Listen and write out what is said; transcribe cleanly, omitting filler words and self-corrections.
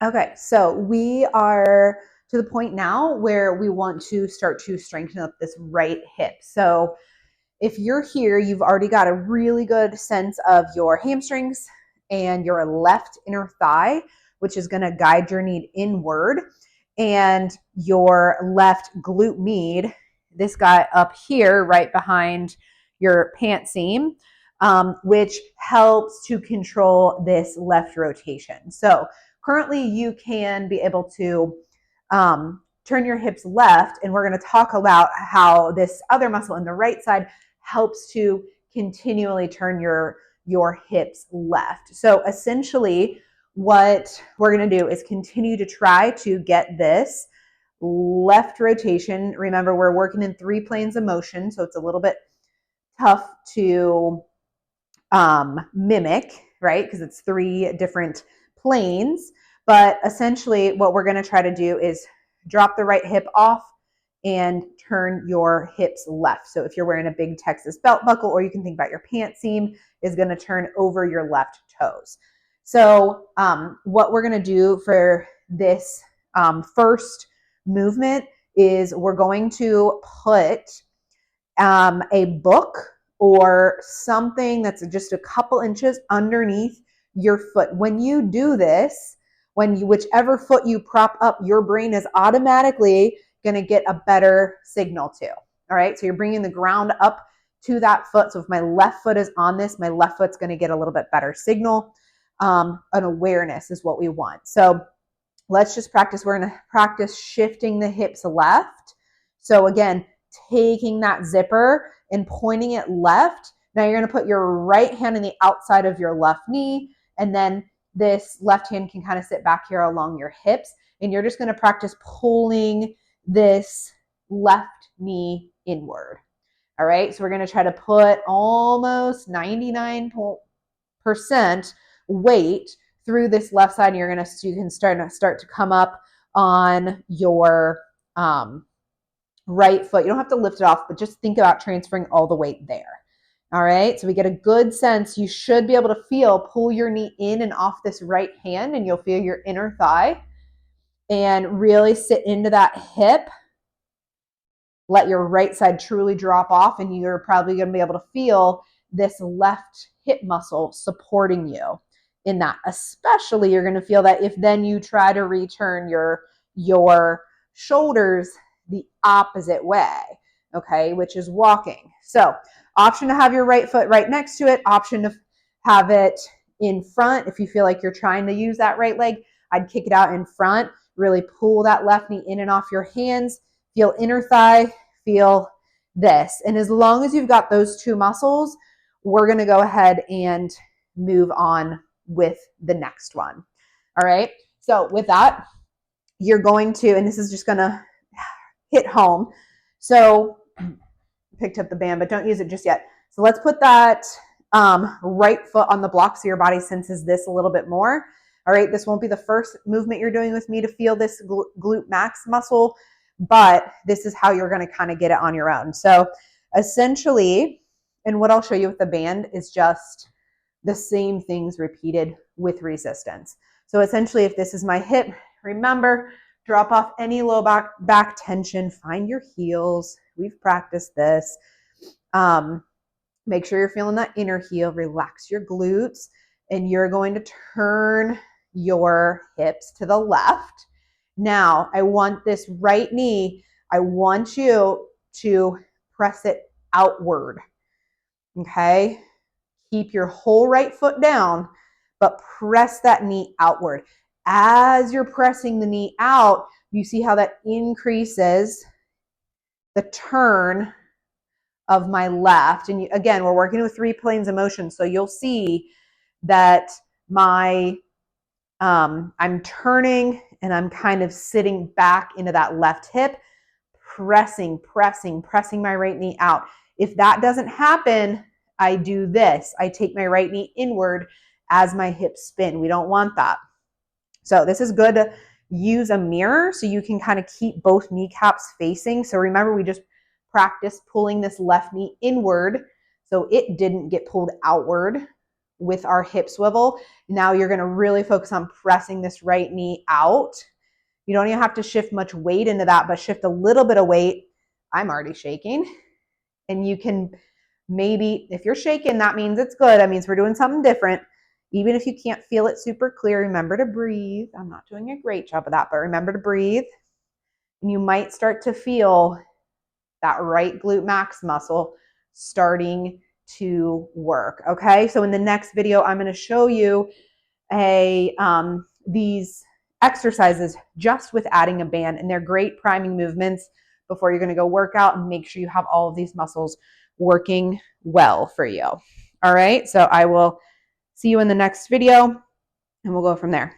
Okay, so we are to the point now where we want to start to strengthen up this right hip. So if you're here, you've already got a really good sense of your hamstrings and your left inner thigh, which is going to guide your knee inward, and your left glute med, this guy up here right behind your pant seam, which helps to control this left rotation. So currently you can be able to turn your hips left, and we're going to talk about how this other muscle in the right side helps to continually turn your hips left. So essentially what we're going to do is continue to try to get this left rotation. Remember, we're working in 3 planes of motion, so it's a little bit tough to mimic, right? Because it's 3 different planes. But essentially what we're going to try to do is drop the right hip off and turn your hips left. So if you're wearing a big Texas belt buckle, or you can think about your pant seam is going to turn over your left toes. So what we're going to do for this first movement is we're going to put a book or something that's just a couple inches underneath your foot. When you do this, whichever foot you prop up, your brain is automatically going to get a better signal too. All right. So you're bringing the ground up to that foot. So if my left foot is on this, my left foot's going to get a little bit better signal. An awareness is what we want. So let's just practice. We're going to practice shifting the hips left. So again, taking that zipper and pointing it left. Now you're going to put your right hand on the outside of your left knee, and then this left hand can kind of sit back here along your hips, and you're just going to practice pulling this left knee inward. All right, so we're going to try to put almost 99% weight through this left side, and you can start to come up on your right foot. You don't have to lift it off, but just think about transferring all the weight there. All right, so we get a good sense. You should be able to pull your knee in and off this right hand, and you'll feel your inner thigh, and really sit into that hip. Let your right side truly drop off, and you're probably going to be able to feel this left hip muscle supporting you in that. Especially you're going to feel that if then you try to return your shoulders the opposite way, okay, which is walking. So option to have your right foot right next to it, option to have it in front. If you feel like you're trying to use that right leg, I'd kick it out in front, really pull that left knee in and off your hands, feel inner thigh, feel this. And as long as you've got those 2 muscles, we're going to go ahead and move on with the next one. All right. So with that, you're going to, and this is just going to hit home. So picked up the band, but don't use it just yet. So let's put that right foot on the block so your body senses this a little bit more. All right, this won't be the first movement you're doing with me to feel this glute max muscle, but this is how you're going to kind of get it on your own. So essentially, and what I'll show you with the band is just the same things repeated with resistance. So essentially, if this is my hip, remember, drop off any low back tension, find your heels. We've practiced this. Make sure you're feeling that inner heel, relax your glutes, and you're going to turn your hips to the left. Now, I want this right knee, I want you to press it outward, okay? Keep your whole right foot down, but press that knee outward. As you're pressing the knee out, you see how that increases the turn of my left. And again, we're working with 3 planes of motion, so you'll see that I'm turning and I'm kind of sitting back into that left hip, pressing my right knee out. If that doesn't happen, I do this. I take my right knee inward as my hips spin. We don't want that. So this is good to use a mirror so you can kind of keep both kneecaps facing. So remember, we just practiced pulling this left knee inward so it didn't get pulled outward. with our hip swivel. Now you're going to really focus on pressing this right knee out. You don't even have to shift much weight into that, but shift a little bit of weight. I'm already shaking. And you can maybe, if you're shaking, that means it's good. That means we're doing something different. Even if you can't feel it super clear, remember to breathe. I'm not doing a great job of that, but remember to breathe. And you might start to feel that right glute max muscle starting to work. Okay, so in the next video, I'm going to show you these exercises just with adding a band, and they're great priming movements before you're going to go work out and make sure you have all of these muscles working well for you. All right, so I will see you in the next video and we'll go from there.